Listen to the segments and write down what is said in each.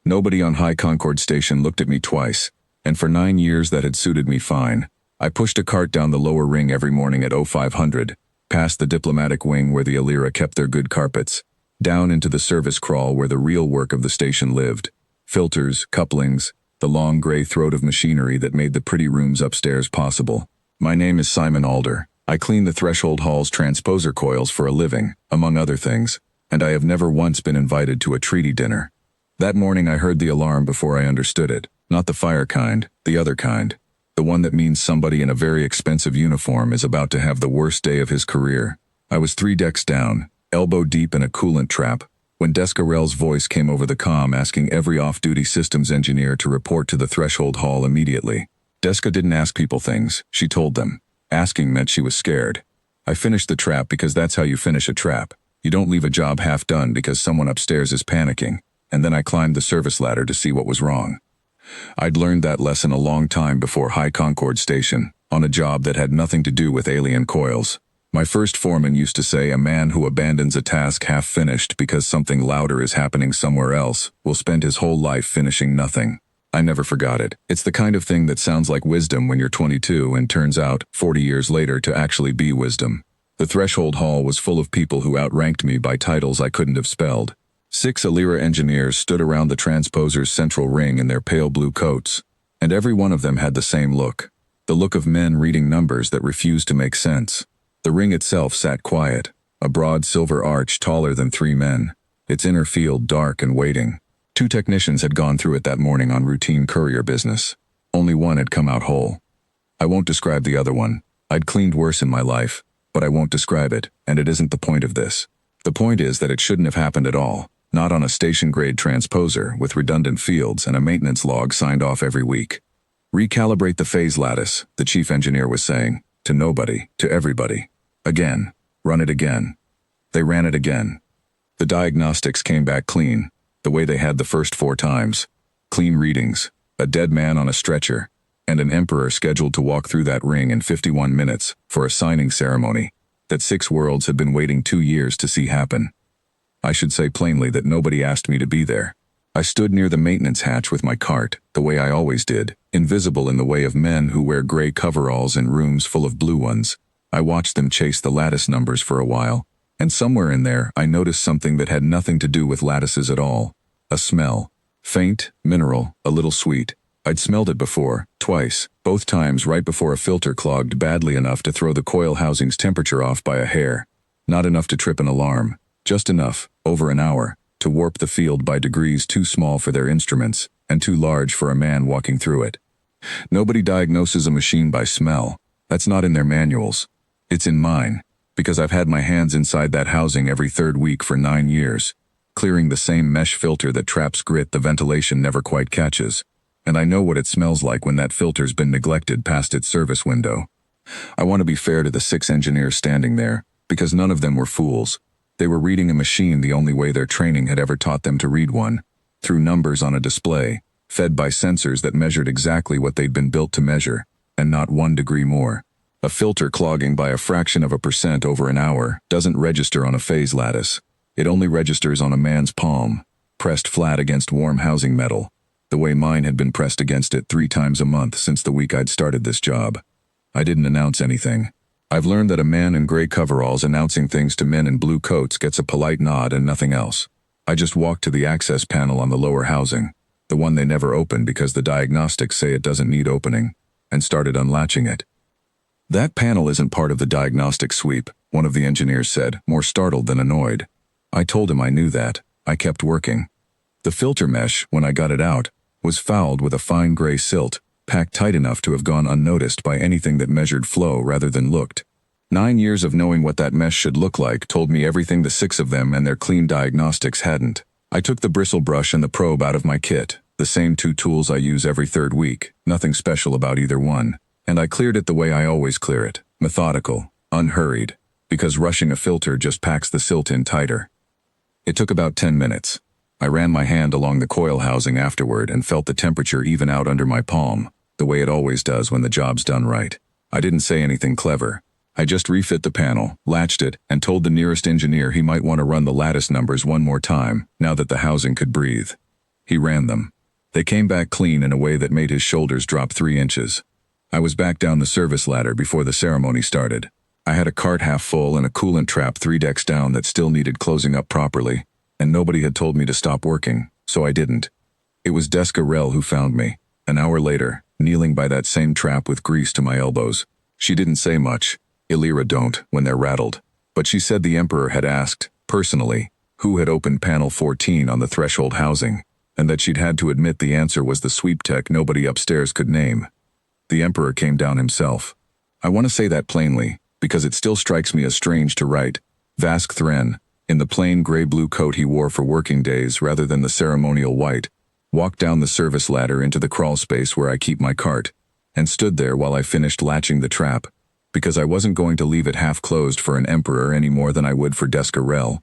Nobody on High Concord Station looked at me twice, and for 9 years that had suited me fine. I pushed a cart down the lower ring every morning at 0500, past the diplomatic wing where the Alira kept their good carpets, down into the service crawl where the real work of the station lived. Filters, couplings, the long gray throat of machinery that made the pretty rooms upstairs possible. My name is Simon Alder. I clean the Threshold Hall's Transposer coils for a living, among other things, and I have never once been invited to a treaty dinner. That morning I heard the alarm before I understood it, not the fire kind, the other kind. The one that means somebody in a very expensive uniform is about to have the worst day of his career. I was 3 decks down, elbow deep in a coolant trap, when Descarel's voice came over the comm asking every off-duty systems engineer to report to the Threshold Hall immediately. Deska didn't ask people things, she told them. Asking meant she was scared. I finished the trap because that's how you finish a trap. You don't leave a job half done because someone upstairs is panicking, and then I climbed the service ladder to see what was wrong. I'd learned that lesson a long time before High Concord Station, on a job that had nothing to do with alien coils. My first foreman used to say a man who abandons a task half finished because something louder is happening somewhere else will spend his whole life finishing nothing. I never forgot it. It's the kind of thing that sounds like wisdom when you're 22 and turns out, 40 years later, to actually be wisdom. The Threshold Hall was full of people who outranked me by titles I couldn't have spelled. 6 Alira engineers stood around the Transposer's central ring in their pale blue coats, and every one of them had the same look. The look of men reading numbers that refused to make sense. The ring itself sat quiet, a broad silver arch taller than 3 men, its inner field dark and waiting. 2 technicians had gone through it that morning on routine courier business. Only one had come out whole. I won't describe the other one. I'd cleaned worse in my life, but I won't describe it, and it isn't the point of this. The point is that it shouldn't have happened at all. Not on a station-grade transposer with redundant fields and a maintenance log signed off every week. Recalibrate the phase lattice, the chief engineer was saying, to nobody, to everybody. Again. Run it again. They ran it again. The diagnostics came back clean, the way they had the first 4 times. Clean readings, a dead man on a stretcher, and an emperor scheduled to walk through that ring in 51 minutes for a signing ceremony that 6 worlds had been waiting 2 years to see happen. I should say plainly that nobody asked me to be there. I stood near the maintenance hatch with my cart, the way I always did, invisible in the way of men who wear gray coveralls in rooms full of blue ones. I watched them chase the lattice numbers for a while, and somewhere in there I noticed something that had nothing to do with lattices at all. A smell. Faint, mineral, a little sweet. I'd smelled it before, twice, both times right before a filter clogged badly enough to throw the coil housing's temperature off by a hair. Not enough to trip an alarm. Just enough, over an hour, to warp the field by degrees too small for their instruments, and too large for a man walking through it. Nobody diagnoses a machine by smell. That's not in their manuals. It's in mine, because I've had my hands inside that housing every 3rd week for 9 years, clearing the same mesh filter that traps grit the ventilation never quite catches. And I know what it smells like when that filter's been neglected past its service window. I want to be fair to the 6 engineers standing there, because none of them were fools. They were reading a machine the only way their training had ever taught them to read one, through numbers on a display, fed by sensors that measured exactly what they'd been built to measure, and not 1 degree more. A filter clogging by a fraction of a percent over an hour doesn't register on a phase lattice. It only registers on a man's palm, pressed flat against warm housing metal, the way mine had been pressed against it 3 times a month since the week I'd started this job. I didn't announce anything. I've learned that a man in gray coveralls announcing things to men in blue coats gets a polite nod and nothing else. I just walked to the access panel on the lower housing, the one they never open because the diagnostics say it doesn't need opening, and started unlatching it. That panel isn't part of the diagnostic sweep, one of the engineers said, more startled than annoyed. I told him I knew that. I kept working. The filter mesh, when I got it out, was fouled with a fine gray silt, packed tight enough to have gone unnoticed by anything that measured flow rather than looked. 9 years of knowing what that mesh should look like told me everything the 6 of them and their clean diagnostics hadn't. I took the bristle brush and the probe out of my kit, the same 2 tools I use every 3rd week, nothing special about either one, and I cleared it the way I always clear it, methodical, unhurried, because rushing a filter just packs the silt in tighter. It took about 10 minutes. I ran my hand along the coil housing afterward and felt the temperature even out under my palm, the way it always does when the job's done right. I didn't say anything clever. I just refit the panel, latched it, and told the nearest engineer he might want to run the lattice numbers 1 more time, now that the housing could breathe. He ran them. They came back clean in a way that made his shoulders drop 3 inches. I was back down the service ladder before the ceremony started. I had a cart half full and a coolant trap 3 decks down that still needed closing up properly, and nobody had told me to stop working, so I didn't. It was Descarel who found me, an hour later, kneeling by that same trap with grease to my elbows. She didn't say much. Illyra don't, when they're rattled. But she said the Emperor had asked, personally, who had opened panel 14 on the threshold housing, and that she'd had to admit the answer was the sweep tech nobody upstairs could name. The Emperor came down himself. I want to say that plainly, because it still strikes me as strange to write, Vask Thren, in the plain gray-blue coat he wore for working days rather than the ceremonial white, walked down the service ladder into the crawl space where I keep my cart, and stood there while I finished latching the trap, because I wasn't going to leave it half-closed for an Emperor any more than I would for Descarel.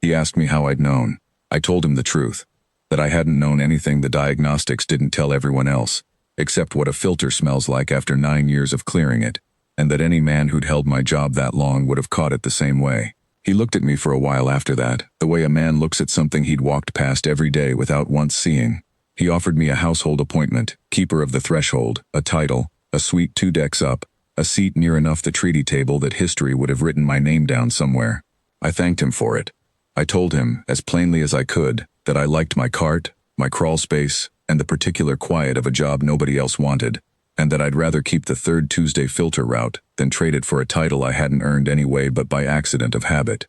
He asked me how I'd known. I told him the truth, that I hadn't known anything the diagnostics didn't tell everyone else, except what a filter smells like after 9 years of clearing it, and that any man who'd held my job that long would have caught it the same way. He looked at me for a while after that, the way a man looks at something he'd walked past every day without once seeing. He offered me a household appointment, keeper of the threshold, a title, a suite 2 decks up, a seat near enough the treaty table that history would have written my name down somewhere. I thanked him for it. I told him, as plainly as I could, that I liked my cart, my crawl space, and the particular quiet of a job nobody else wanted, and that I'd rather keep the 3rd Tuesday filter route than trade it for a title I hadn't earned anyway but by accident of habit.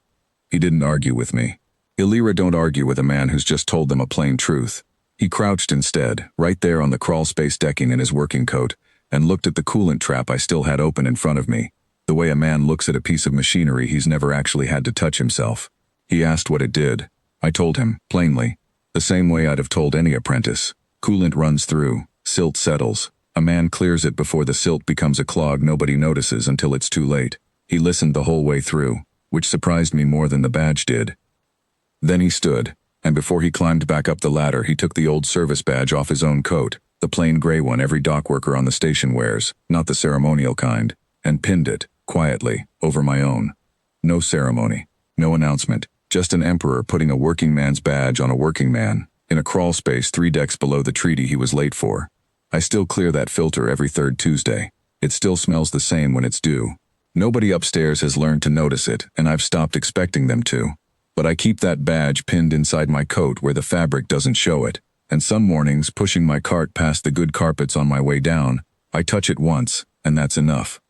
He didn't argue with me. Illyra don't argue with a man who's just told them a plain truth. He crouched instead, right there on the crawl space decking in his working coat, and looked at the coolant trap I still had open in front of me, the way a man looks at a piece of machinery he's never actually had to touch himself. He asked what it did. I told him, plainly, the same way I'd have told any apprentice. Coolant runs through, silt settles. A man clears it before the silt becomes a clog nobody notices until it's too late. He listened the whole way through, which surprised me more than the badge did. Then he stood, and before he climbed back up the ladder he took the old service badge off his own coat, the plain gray one every dock worker on the station wears, not the ceremonial kind, and pinned it, quietly, over my own. No ceremony, no announcement, just an Emperor putting a working man's badge on a working man, in a crawl space 3 decks below the treaty he was late for. I still clear that filter every 3rd Tuesday. It still smells the same when it's due. Nobody upstairs has learned to notice it, and I've stopped expecting them to. But I keep that badge pinned inside my coat where the fabric doesn't show it, and some mornings, pushing my cart past the good carpets on my way down, I touch it once, and that's enough.